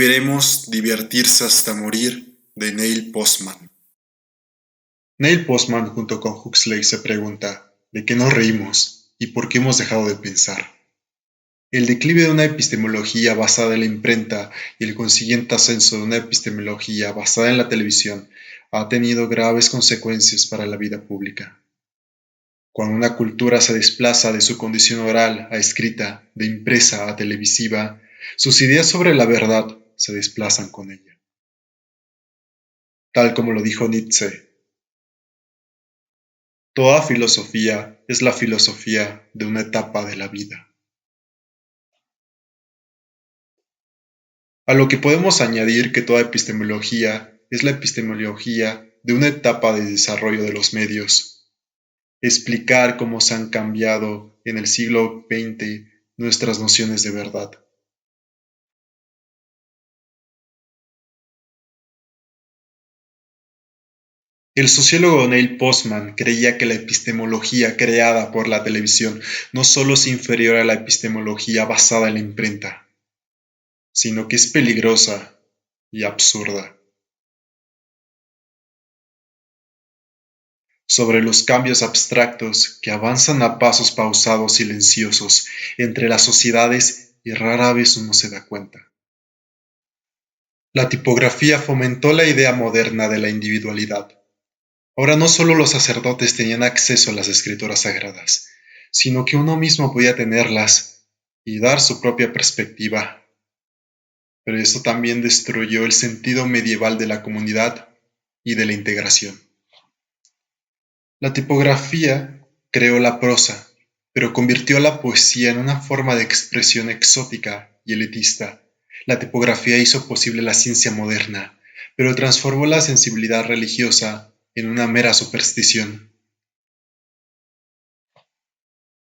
Deberemos divertirse hasta morir, de Neil Postman. Neil Postman junto con Huxley se pregunta ¿de qué nos reímos y por qué hemos dejado de pensar? El declive de una epistemología basada en la imprenta y el consiguiente ascenso de una epistemología basada en la televisión ha tenido graves consecuencias para la vida pública. Cuando una cultura se desplaza de su condición oral a escrita, de impresa a televisiva, sus ideas sobre la verdad se desplazan con ella. Tal como lo dijo Nietzsche, toda filosofía es la filosofía de una etapa de la vida. A lo que podemos añadir que toda epistemología es la epistemología de una etapa de desarrollo de los medios. Explicar cómo se han cambiado en el siglo XX nuestras nociones de verdad. El sociólogo Neil Postman creía que la epistemología creada por la televisión no solo es inferior a la epistemología basada en la imprenta, sino que es peligrosa y absurda. Sobre los cambios abstractos que avanzan a pasos pausados silenciosos entre las sociedades y rara vez uno se da cuenta. La tipografía fomentó la idea moderna de la individualidad. Ahora no solo los sacerdotes tenían acceso a las escrituras sagradas, sino que uno mismo podía tenerlas y dar su propia perspectiva. Pero eso también destruyó el sentido medieval de la comunidad y de la integración. La tipografía creó la prosa, pero convirtió la poesía en una forma de expresión exótica y elitista. La tipografía hizo posible la ciencia moderna, pero transformó la sensibilidad religiosa en una mera superstición.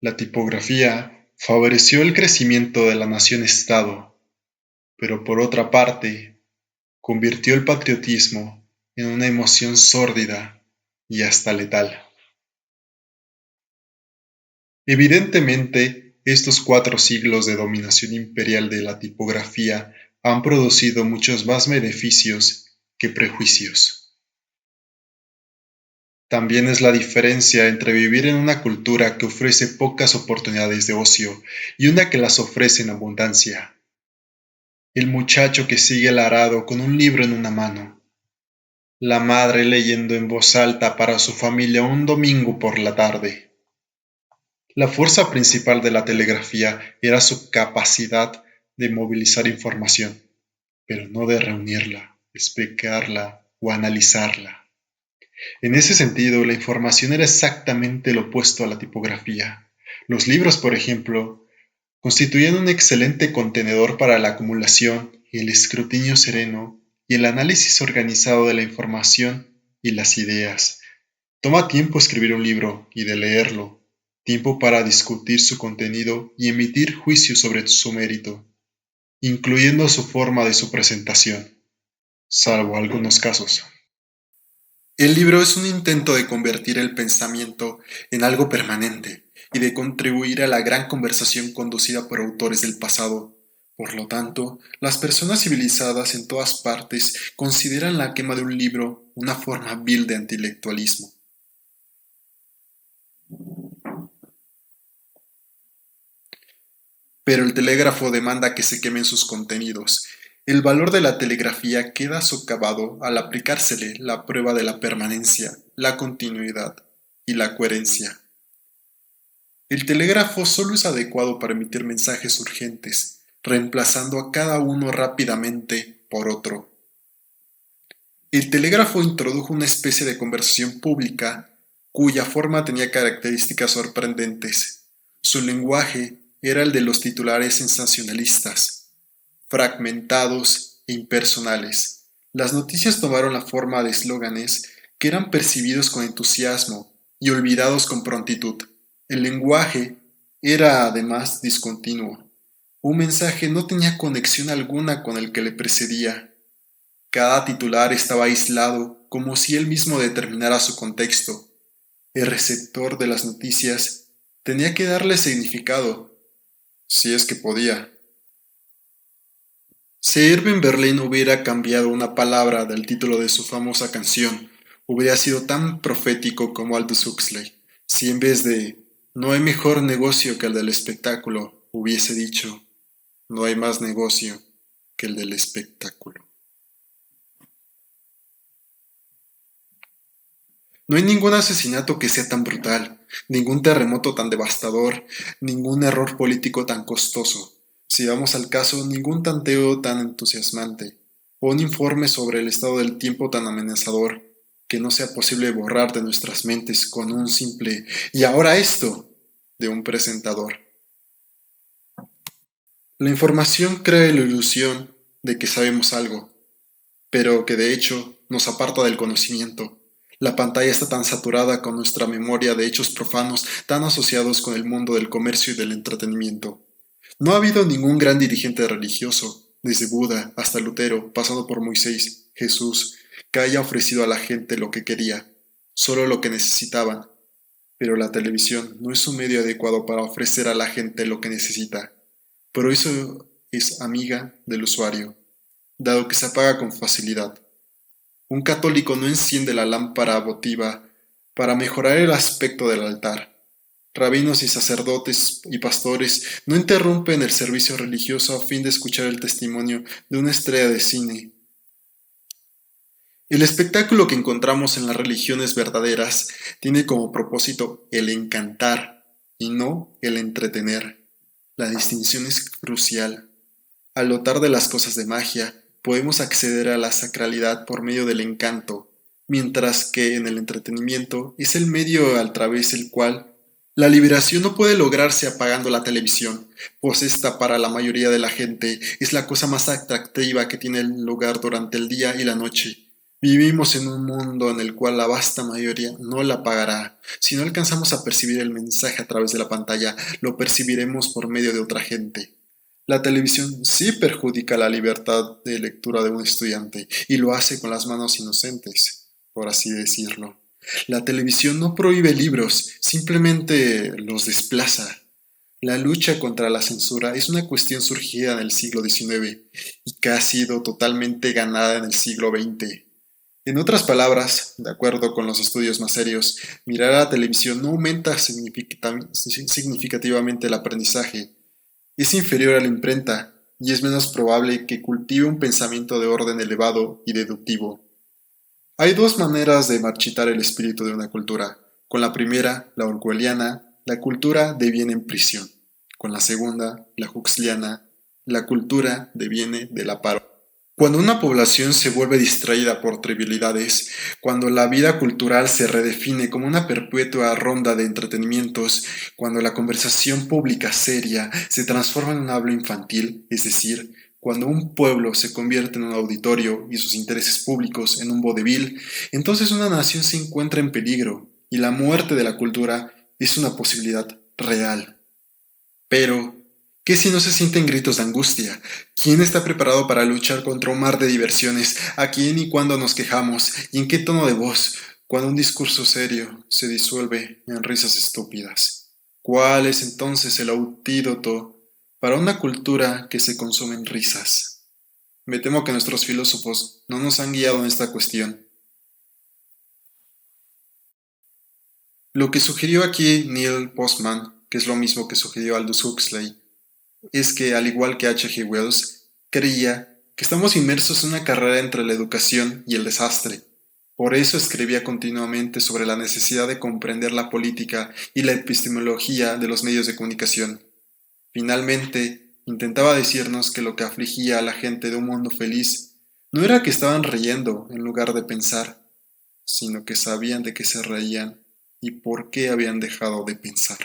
La tipografía favoreció el crecimiento de la nación-estado, pero por otra parte, convirtió el patriotismo en una emoción sórdida y hasta letal. Evidentemente, estos 4 siglos de dominación imperial de la tipografía han producido muchos más beneficios que prejuicios. También es la diferencia entre vivir en una cultura que ofrece pocas oportunidades de ocio y una que las ofrece en abundancia. El muchacho que sigue el arado con un libro en una mano. La madre leyendo en voz alta para su familia un domingo por la tarde. La fuerza principal de la telegrafía era su capacidad de movilizar información, pero no de reunirla, explicarla o analizarla. En ese sentido, la información era exactamente lo opuesto a la tipografía. Los libros, por ejemplo, constituían un excelente contenedor para la acumulación, el escrutinio sereno y el análisis organizado de la información y las ideas. Toma tiempo escribir un libro y de leerlo, tiempo para discutir su contenido y emitir juicios sobre su mérito, incluyendo su forma de su presentación, salvo algunos casos. El libro es un intento de convertir el pensamiento en algo permanente y de contribuir a la gran conversación conducida por autores del pasado. Por lo tanto, las personas civilizadas en todas partes consideran la quema de un libro una forma vil de antiintelectualismo. Pero el telégrafo demanda que se quemen sus contenidos. El valor de la telegrafía queda socavado al aplicársele la prueba de la permanencia, la continuidad y la coherencia. El telégrafo solo es adecuado para emitir mensajes urgentes, reemplazando a cada uno rápidamente por otro. El telégrafo introdujo una especie de conversación pública cuya forma tenía características sorprendentes. Su lenguaje era el de los titulares sensacionalistas, fragmentados e impersonales. Las noticias tomaron la forma de eslóganes que eran percibidos con entusiasmo y olvidados con prontitud. El lenguaje era además discontinuo. Un mensaje no tenía conexión alguna con el que le precedía. Cada titular estaba aislado como si él mismo determinara su contexto. El receptor de las noticias tenía que darle significado, si es que podía. Si Irving Berlin hubiera cambiado una palabra del título de su famosa canción, hubiera sido tan profético como Aldous Huxley. Si en vez de "no hay mejor negocio que el del espectáculo" hubiese dicho "no hay más negocio que el del espectáculo". No hay ningún asesinato que sea tan brutal, ningún terremoto tan devastador, ningún error político tan costoso. Si vamos al caso, ningún tanteo tan entusiasmante, o un informe sobre el estado del tiempo tan amenazador, que no sea posible borrar de nuestras mentes con un simple "y ahora esto" de un presentador. La información crea la ilusión de que sabemos algo, pero que de hecho nos aparta del conocimiento. La pantalla está tan saturada con nuestra memoria de hechos profanos tan asociados con el mundo del comercio y del entretenimiento. No ha habido ningún gran dirigente religioso, desde Buda hasta Lutero, pasando por Moisés, Jesús, que haya ofrecido a la gente lo que quería, solo lo que necesitaban. Pero la televisión no es un medio adecuado para ofrecer a la gente lo que necesita. Por eso es amiga del usuario, dado que se apaga con facilidad. Un católico no enciende la lámpara votiva para mejorar el aspecto del altar. Rabinos y sacerdotes y pastores no interrumpen el servicio religioso a fin de escuchar el testimonio de una estrella de cine. El espectáculo que encontramos en las religiones verdaderas tiene como propósito el encantar y no el entretener. La distinción es crucial. Al dotar de las cosas de magia, podemos acceder a la sacralidad por medio del encanto, mientras que en el entretenimiento es el medio a través del cual la liberación no puede lograrse apagando la televisión, pues esta para la mayoría de la gente es la cosa más atractiva que tiene lugar durante el día y la noche. Vivimos en un mundo en el cual la vasta mayoría no la pagará. Si no alcanzamos a percibir el mensaje a través de la pantalla, lo percibiremos por medio de otra gente. La televisión sí perjudica la libertad de lectura de un estudiante y lo hace con las manos inocentes, por así decirlo. La televisión no prohíbe libros, simplemente los desplaza. La lucha contra la censura es una cuestión surgida en el siglo XIX y que ha sido totalmente ganada en el siglo XX. En otras palabras, de acuerdo con los estudios más serios, mirar a la televisión no aumenta significativamente el aprendizaje. Es inferior a la imprenta y es menos probable que cultive un pensamiento de orden elevado y deductivo. Hay dos maneras de marchitar el espíritu de una cultura. Con la primera, la orwelliana, la cultura deviene en prisión. Con la segunda, la huxleyiana, la cultura deviene de la paro. Cuando una población se vuelve distraída por trivialidades, cuando la vida cultural se redefine como una perpetua ronda de entretenimientos, cuando la conversación pública seria se transforma en un habla infantil, es decir, cuando un pueblo se convierte en un auditorio y sus intereses públicos en un vodevil, entonces una nación se encuentra en peligro y la muerte de la cultura es una posibilidad real. Pero, ¿qué si no se sienten gritos de angustia? ¿Quién está preparado para luchar contra un mar de diversiones? ¿A quién y cuándo nos quejamos? ¿Y en qué tono de voz? Cuando un discurso serio se disuelve en risas estúpidas. ¿Cuál es entonces el antídoto para una cultura que se consume en risas? Me temo que nuestros filósofos no nos han guiado en esta cuestión. Lo que sugirió aquí Neil Postman, que es lo mismo que sugirió Aldous Huxley, es que, al igual que H. G. Wells, creía que estamos inmersos en una carrera entre la educación y el desastre. Por eso escribía continuamente sobre la necesidad de comprender la política y la epistemología de los medios de comunicación. Finalmente, intentaba decirnos que lo que afligía a la gente de un mundo feliz no era que estaban riendo en lugar de pensar, sino que sabían de qué se reían y por qué habían dejado de pensar.